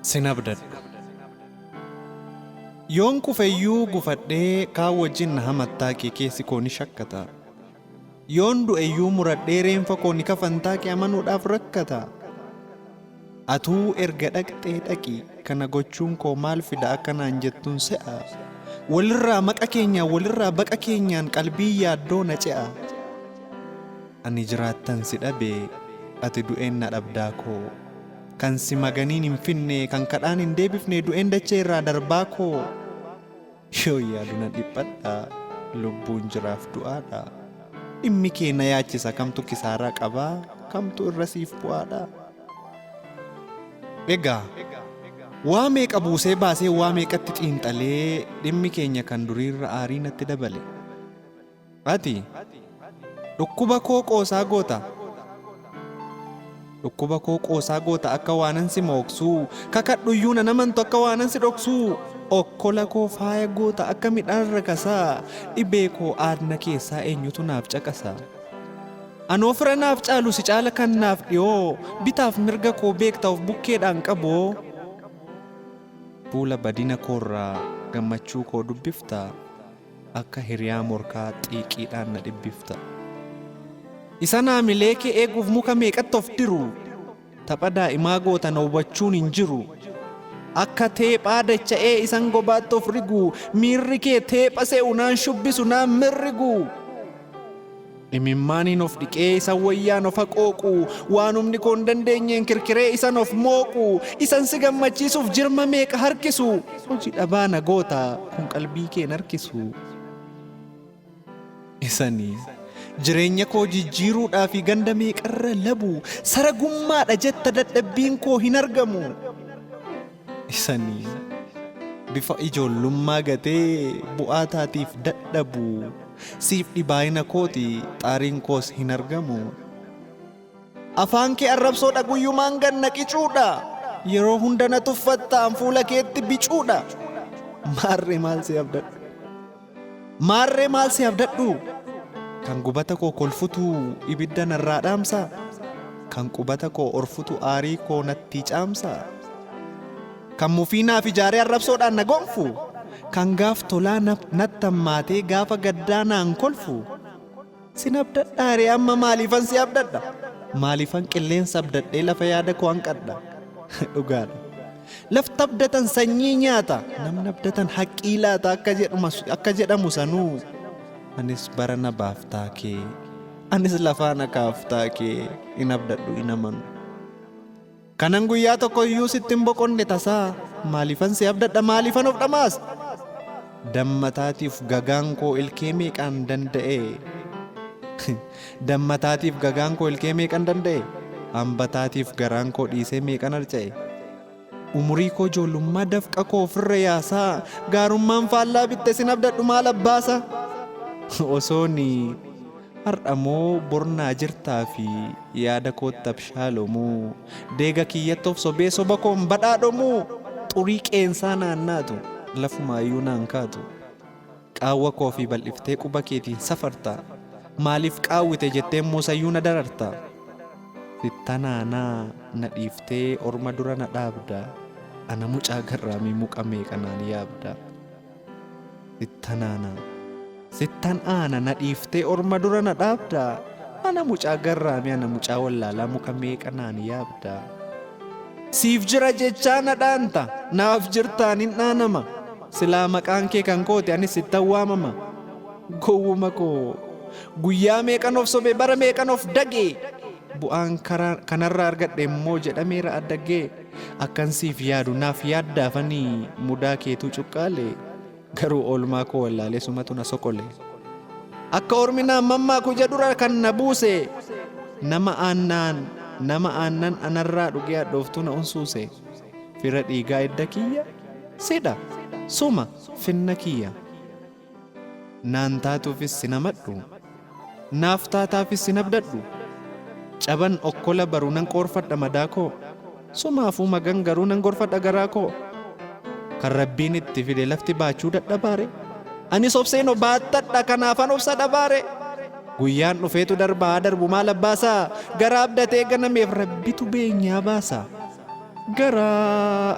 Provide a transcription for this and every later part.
Sinabdadhu. Yoon kufeyyuu gufadhee kaan wajjin na hamattaa kee keessi koo ni shakkata. Yoon du'eyyuu muradhee reenfa koo ni kafantaa kee amanuudhaaf rakkata. Atuu erga dhaqxee dhaqi kana gochuun koo maal fida akkanaan jettuun se'a. Walirraa maqa keenyaan walirraa baqa keenyaan qalbii yaaddoo na ce'a. Ani jiraattan si dhabee ati du'een na dhabdaa koo. Kan si maganiin hin finne kan kadhaan hin deebifne du'een dachee irraa darbaa koo. Yoo yaadu na dhiphadha lubbuun jiraaf du'aadha. Dhimmi kee na yaachisa kamtu kisaaraa qabaa kamtu irra siif bu'aadha. Egaa waa meeqa buusee baasee waa meeqatti xiinxalee dhimmi keenya kan duriirra aarii natti dabale. Ati dhukkuba koo qoosaa goota. Dhukkuba koo qoosaa goota akka waanan si mooksuu kakadhuyyuu na namantu akka waanan si dhoksuu. Okkola koo faaya goota akka midhaan rakasaa dhibee koo aadna keessaa eenyutu naaf caqasa. Anoo fira naaf caalu si caala kan naaf dhiyoo bitaaf mirga koo beektaaf bukkeedhaan qaboo. Fuula badina koorraa gammachuu koo dubbifta akka hiriyaa morkaa xiiqiidhaan na dhibbifta. Isa naamilee kee eeguuf muka meeqatti of diru tapha daa'imaa goota na hubachuun hin jiru. Akka teephaa dacha'ee isan gobaatti of rigu miirri kee teepha se'u naan shubbisu naan mirrigu. Imimmaaniin of dhiqee isan wayyaan of haqooqu waan humni koo hin dandeenyeen kirkiree isan of mooqu isan si gammachiisuuf jirma meeqa harkisu. Hojii dhabaa na goota kun qalbii kee harkisu. Isanii jireenya koo jijjiiruudhaa fi ganda meeqarra labu saragummaadha jetta dadhabbiin koo hin argamu. Isanii bifa ijoollummaa gatee bu'aa taatiif dadhabu siif dhibaayina kooti xaariin koos hin argamu. Afaan kee arrabsoodha guyyumaan ganna qicuudha yeroo hunda na tuffattaan fuula keetti bicuudha. Maarree maal si abdadhu? Maarree maal si abdadhu? Kan gubata koo kolfutu ibidda narraa dhaamsa. Kan qubata koo orfutu aarii koo natti caamsa. Kan mufiinaaf ijaaree arrabsoodhaan na gonfu. Kan gaaf tolaa natti hammaatee gaafa gaddaa naan kolfu. Sin abdadhaaree amma maaliifan si abdadha? Maaliifan qilleensa abdadhee lafa yaada koo hanqadha? Dhugaadha. Lafti abdatan sanyii nyaata namni abdatan haqqii laata akka jedhamu sanuu. Anis bara na baaftaa kee anis lafaa na kaaftaa kee hin abdadhu hin amanu. Kanan guyyaa tokko iyyuu sitti hin boqonne tasaa maaliifan si abdadha maaliifan of dhamaas? Dammataatiif gagaan koo ilkee meeqaan danda'e? Dammataatiif gagaan koo ilkee meeqaan danda'e? Hambataatiif garaan koo dhiisee meeqaan harca'e? Umurii koo ijoollummaa dafqa koo ofirra yaasaa gaarummaan faallaa bitte sin abdadhu maal abbaasa? Osooni har'amoo bornaa jirtaa fi yaada kootti abshaalomuu deega kiyyatoof sobee soba koon badhaadhomuu xurii qeensaa naannaatu lafumaayyuu naan kaatu. Qaawwa koo fi bal'iftee quba keetiin safarta maaliif qaawwite jettee muusayyuu na dararta. Sittanaanaa na dhiiftee orma dura na dhaabda ana mucaa garraamii muqa meeqanaan yaabda. Sittanaanaa sittan aana na dhiiftee orma dura na dhaabda ana mucaa garraamii ana mucaa wallaalaa muka meeqanaan yaabda. Siif jira jechaa na dhaanta naaf jirtaan hin dhaanama silaa maqaan kee kan kooti anis sittan waamama. Gowwuma koo guyyaa meeqan of sobe bara meeqan of dagee bu'aan kanarraa argadhe immoo jedhameera addagee. Akkan siif yaadu naaf yaaddaafanii mudaa keetu cuqqaale garuu oolmaa koo wallaalee sumatu na sokole. Akka ormi naan mammaaku jedhura kan na buuse nama aannan anarraa dhugee hadhooftu na unsuuse. Fira dhiigaa edda kiyya sidha suma finna kiyya. Naan taatuufis sin amadhu naaf taataafis sin abdadhu. caban okkola baruu nan qoorfadha madaa koo sumaafuu magan garuu nan gorfadha garaa koo kan rabbiin itti fide lafti baachuu dadhabaare anis obseen obaattadha kanaafan obsa dhabaare guyyaan dhufeetu darbaa darbu maal abbaasaa gara abdatee ganameef rabbitu beenyaa baasa gara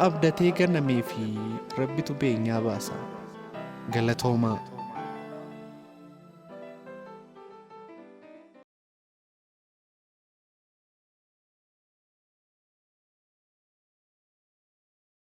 abdatee ganameefi rabbitu beenyaa baasa galatoomaa